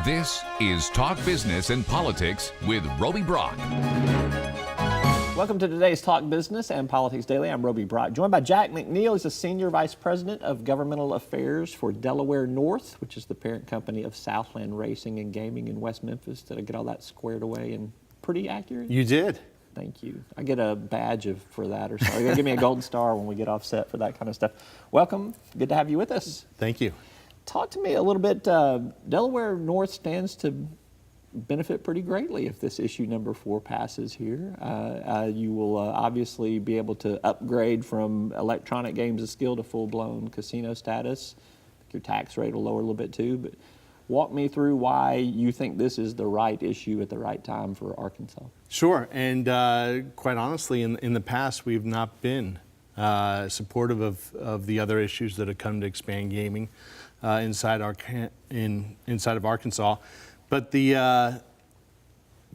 This is Talk Business and Politics with Roby Brock. Welcome to today's Talk Business and Politics Daily. I'm Roby Brock, joined by Jack McNeill. He's the Senior Vice President of Governmental Affairs for Delaware North, which is the parent company of Southland Racing and Gaming in West Memphis. Did I get all that squared away and pretty accurate? You did. Thank you. I get a badge for that or something. You're going to give me a golden star when we get off set for that kind of stuff. Welcome. Good to have you with us. Thank you. Talk to me a little bit. Delaware North stands to benefit pretty greatly if this issue number 4 passes here. You will obviously be able to upgrade from electronic games of skill to full-blown casino status. I think your tax rate will lower a little bit too, but walk me through why you think this is the right issue at the right time for Arkansas. Sure, and quite honestly, in the past, we've not been supportive of the other issues that have come to expand gaming inside of Arkansas. But the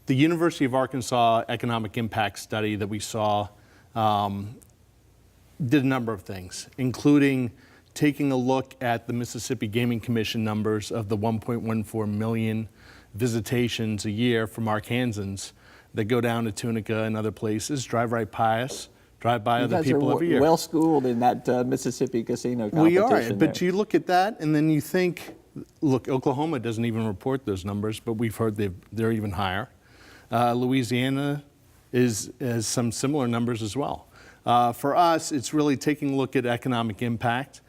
University of Arkansas economic impact study that we saw did a number of things, including taking a look at the Mississippi Gaming Commission numbers of the 1.14 million visitations a year from Arkansans that go down to Tunica and other places, drive right by us, drive by other people every year. You guys are well schooled in that Mississippi casino competition. We are, but you look at that and then you think, look, Oklahoma doesn't even report those numbers, but we've heard they're even higher. Louisiana has some similar numbers as well. For us, it's really taking a look at economic impact.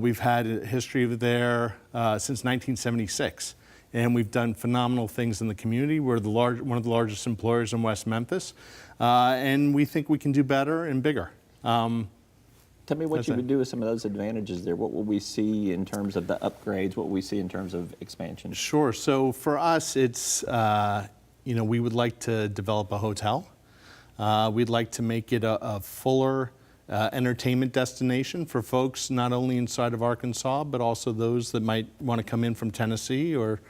We've had a history there since 1976, and we've done phenomenal things in the community. We're one of the largest employers in West Memphis, and we think we can do better and bigger. Tell me what you would do with some of those advantages there. What will we see in terms of the upgrades? What will we see in terms of expansion? Sure. So for us, it's, we would like to develop a hotel. We'd like to make it a fuller entertainment destination for folks not only inside of Arkansas, but also those that might want to come in from Tennessee or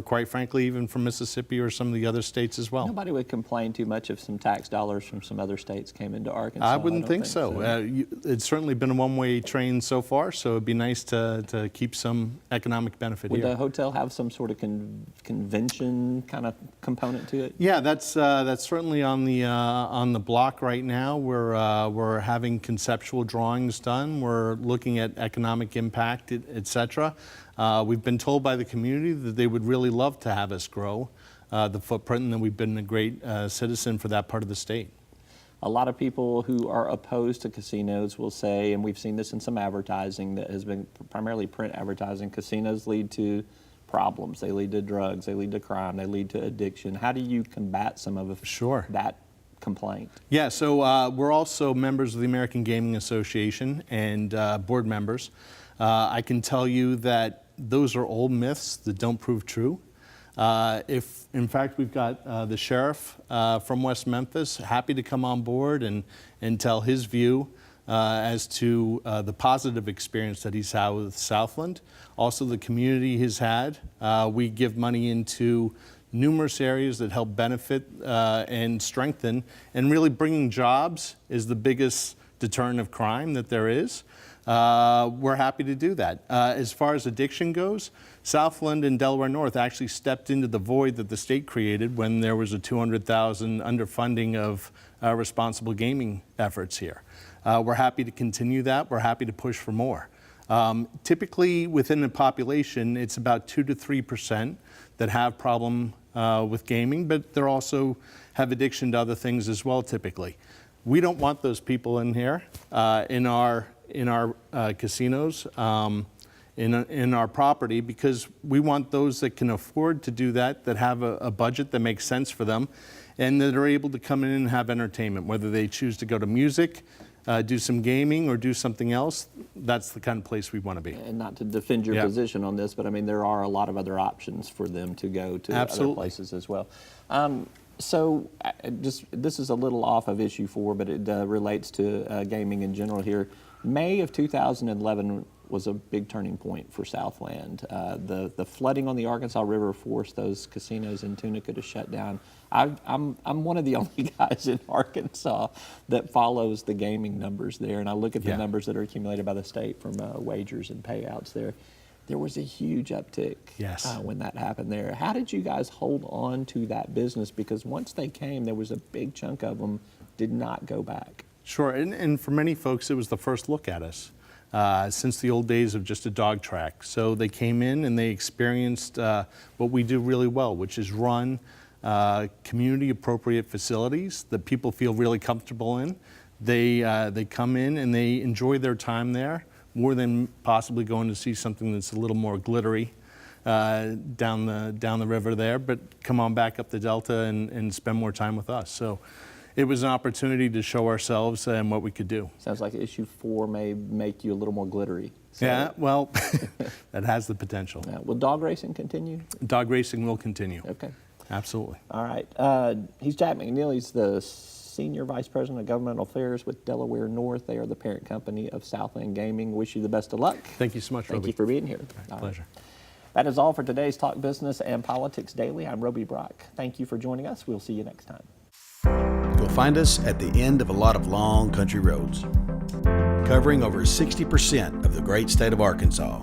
quite frankly, even from Mississippi or some of the other states as well. Nobody would complain too much if some tax dollars from some other states came into Arkansas. I wouldn't think so. It's certainly been a one-way train so far, so it'd be nice to keep some economic benefit here. Would the hotel have some sort of convention kind of component to it? Yeah, that's certainly on the block right now. We're having conceptual drawings done. We're looking at economic impact, et cetera. We've been told by the community that they would really love to have us grow the footprint, and that we've been a great citizen for that part of the state. A lot of people who are opposed to casinos will say, and we've seen this in some advertising that has been primarily print advertising, casinos lead to problems. They lead to drugs, they lead to crime, they lead to addiction. How do you combat some of that complaint? Yeah, so we're also members of the American Gaming Association and board members. I can tell you that those are old myths that don't prove true. If, in fact, we've got the sheriff from West Memphis happy to come on board and tell his view as to the positive experience that he's had with Southland. Also, the community has had. We give money into numerous areas that help benefit and strengthen, and really bringing jobs is the biggest deterrent of crime that there is. We're happy to do that. As far as addiction goes, Southland and Delaware North actually stepped into the void that the state created when there was a $200,000 underfunding of responsible gaming efforts here. We're happy to continue that. We're happy to push for more. Typically, within the population, it's about 2 to 3% that have problem with gaming, but they also have addiction to other things as well, typically. We don't want those people in here, in our casinos, in our property, because we want those that can afford to do that have a budget that makes sense for them, and that are able to come in and have entertainment, whether they choose to go to music, do some gaming, or do something else. That's the kind of place we want to be. And not to defend your position on this, but I mean, there are a lot of other options for them to go to other places as well. So this is a little off of issue 4, but it relates to gaming in general here. May of 2011 was a big turning point for Southland. The flooding on the Arkansas River forced those casinos in Tunica to shut down. I'm one of the only guys in Arkansas that follows the gaming numbers there, and I look at the numbers that are accumulated by the state from wagers and payouts there. there was a huge uptick when that happened there. How did you guys hold on to that business? Because once they came, there was a big chunk of them did not go back. Sure, and for many folks, it was the first look at us since the old days of just a dog track. So they came in and they experienced what we do really well, which is run community-appropriate facilities that people feel really comfortable in. They come in and they enjoy their time there more than possibly going to see something that's a little more glittery down the river there, but come on back up the Delta and spend more time with us. So it was an opportunity to show ourselves and what we could do. Sounds like issue 4 may make you a little more glittery. So, yeah, well, that has the potential. Will dog racing continue? Dog racing will continue. Okay. Absolutely. All right. He's Jack McNeill. He's the Senior Vice President of Governmental Affairs with Delaware North. They are the parent company of Southland Gaming. Wish you the best of luck. Thank you so much, Roby. Thank you for being here. Pleasure. That is all for today's Talk Business and Politics Daily. I'm Roby Brock. Thank you for joining us. We'll see you next time. You'll find us at the end of a lot of long country roads, covering over 60% of the great state of Arkansas.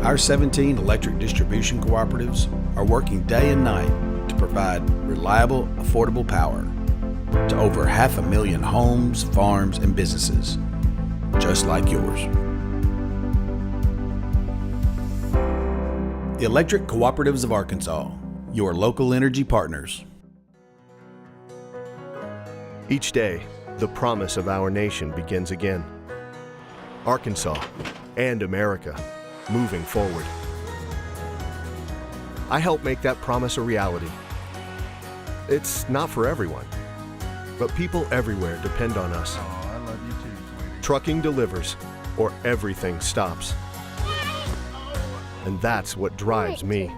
Our 17 electric distribution cooperatives are working day and night to provide reliable, affordable power to over 500,000 homes, farms, and businesses, just like yours. The Electric Cooperatives of Arkansas, your local energy partners. Each day, the promise of our nation begins again. Arkansas and America moving forward. I help make that promise a reality. It's not for everyone, but people everywhere depend on us. Oh, I love you too, sweetie. Trucking delivers, or everything stops. And that's what drives me.